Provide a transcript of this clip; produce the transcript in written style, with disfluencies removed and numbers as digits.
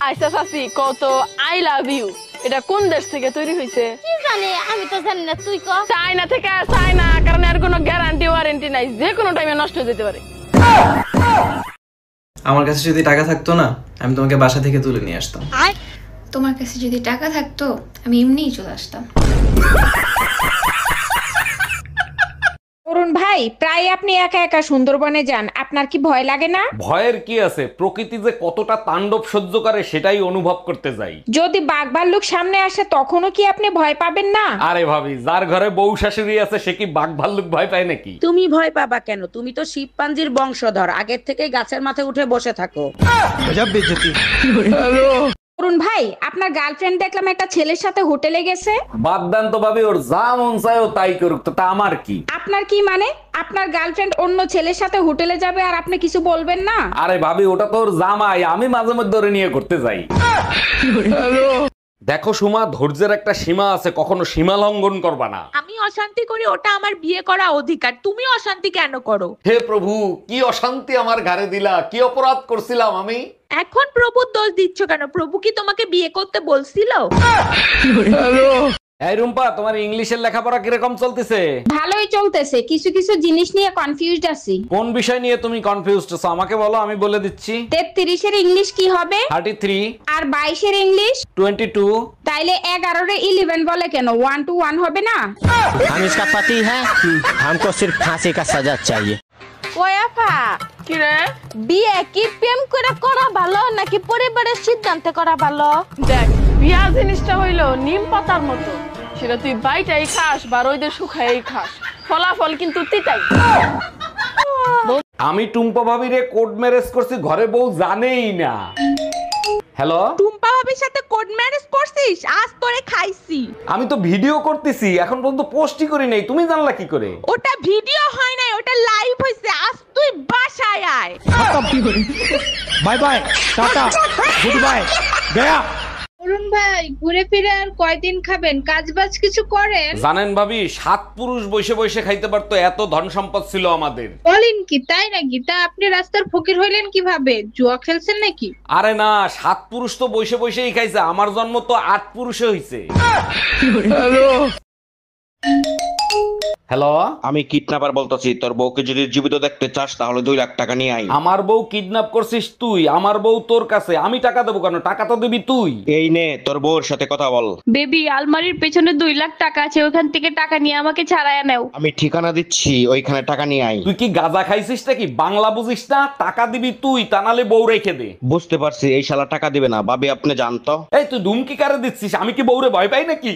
আচ্ছা চাচি কত আই লাভ ইউ এটা কোন দেশ থেকে তৈরি হয়েছে? কি জানি, আমি তো জানি না, তুই ক। চায়না থেকে, চায়না, কারণ এর কোনো গ্যারান্টি ওয়ারেন্টি নাই, যে কোনো টাইমে নষ্ট হয়ে যেতে পারে। আমার কাছে যদি টাকা থাকতো না, আমি তোমাকে বাসা থেকে তুলে নিয়ে আসতাম। তোমার কাছে যদি টাকা থাকতো আমি এমনিই চলে আসতাম। অরুণ ভাই, প্রায় আপনি একা একা সুন্দরবনে যান, আপনার কি ভয় লাগে না? ভয়ের কি আছে, প্রকৃতি যে কতটা তাণ্ডব সহ্য করে সেটাই অনুভব করতে যাই। যদি বাঘ ভাল্লুক সামনে আসে তখনও কি আপনি ভয় পাবেন না? আরে ভাবি, যার ঘরে বউ শাশুড়ি আছে সে কি বাঘ ভাল্লুক ভয় পায় নাকি? তুমি ভয় পাবা কেন? তুমি তো শিবপাঞ্জির বংশধর, আগের থেকে গাছের মাথায় উঠে বসে থাকো। অরুণ ভাই, আপনার গার্লফ্রেন্ড দেখলাম একটা ছেলের সাথে হোটেলে গেছে। বাদ দেন তো ভাবি, ওর যা মন চায় ও তাই করুক, তো তা আমার কি? আপনার কি মানে? আপনার গার্লফ্রেন্ড অন্য ছেলের সাথে হোটেলে যাবে আর আপনি কিছু বলবেন না? আরে ভাবি, ওটা তো ওর জামাই, আমি মাঝে মধ্যে ওরে নিয়ে করতে যাই। দেখো সুমা, ধৈর্যের একটা সীমা আছে, কখনো সীমা লঙ্ঘন করবা না। আমি অশান্তি করি, ওটা আমার বিয়ে করা অধিকার, তুমি অশান্তি কেন করো? হে প্রভু, কি অশান্তি আমার ঘরে দিলা, কি অপরাধ করছিলাম আমি? এখন প্রভুর দোষ দিচ্ছ কেন? প্রভু কি তোমাকে বিয়ে করতে বলছিল? এই রুম্পা, তোমার ইংলিশের লেখাপড়া কিরকম চলতেছে? ভালোই চলতেছে, কিছু কিছু জিনিস নিয়ে কনফিউজড আছি। কোন বিষয় নিয়ে তুমি কনফিউজড আছো আমাকে বলো, আমি বলে দিচ্ছি। 33 এর ইংলিশ কি হবে? 33। আর 22 এর ইংলিশ? 22। তাইলে 11 এর 11 বলে কেন? 1 to 1 হবে না? हम इसका पति है, हमको सिर्फ फांसी का सजा चाहिए। ওই আপা, কি রে? বিয়ে কি প্রেম করে করা ভালো নাকি পরিবারের সিদ্ধান্তে করা ভালো? দেখ, বিয়া জিনিসটা হইলো নিম পাতার মতো, সেটা তুই বাইটাই খাস বা রোদে শুকাই খাস, ফলাফল কিন্তু তিতাই। আমি টুম্পা ভাবিরে কোড ম্যারেজ করছি, ঘরে বউ জানেই না। হ্যালো, টুম্পা ভাবির সাথে কোড ম্যারেজ করছিস? আজ তোরে খাইছি। আমি তো ভিডিও করতেছি, এখন পর্যন্ত পোস্টই করি নাই, তুমি জানলা কি করে? ওটা ভিডিও হয় নাই, ওটা লাইভ হইছে। আজ তুই বাসায় আয়। Bye bye, tata, goodbye, गया। অরুণ ভাই, ঘুরে ফিরে আর কয়দিন খাবেন? কাজ বাজ কিছু করেন? জানেন ভাবি, 7 পুরুষ বসে বসে খাইতে পারতো, এত ধন সম্পদ ছিল আমাদের। বলেন কি, তাই নাকি? তা আপনি রাস্তার ফকির হইলেন কিভাবে? জুয়া খেলছেন নাকি? আরে না, 7 পুরুষ তো বসে বসেই খাইছে, আমার জন্ম তো 8 পুরুষে হইছে। হ্যালো, আমি কিডন্যাপার বলতেছি, তোর বউকে যদি জীবিত দেখতে চাস তাহলে 2 লাখ টাকা নিয়ে আই। আমার বউ কিডন্যাপ করছিস তুই? আমার বউ তোর কাছে, আমি টাকা দেবো কেন? টাকা তো দিবি তুই। এই নে, তোর বউর সাথে কথা বল। বেবি, আলমারির পেছনে 2 লাখ টাকা আছে, ওখান থেকে টাকা নিয়ে আমাকে ছাড়াইয়া নাও। আমি ঠিকানা দিচ্ছি, ওইখানে টাকা নিয়ে আই। তুই কি গাঁজা খাইছিস নাকি? বাংলা বুঝিস না? টাকা দিবি তুই, তা নালে বউ রেখে দে। বুঝতে পারছি, এই শালা টাকা দিবে না। ভাবি আপনি জানতো? এই তুই ধুমকি কারে দিচ্ছিস? আমি কি বউরে ভয় পাই নাকি?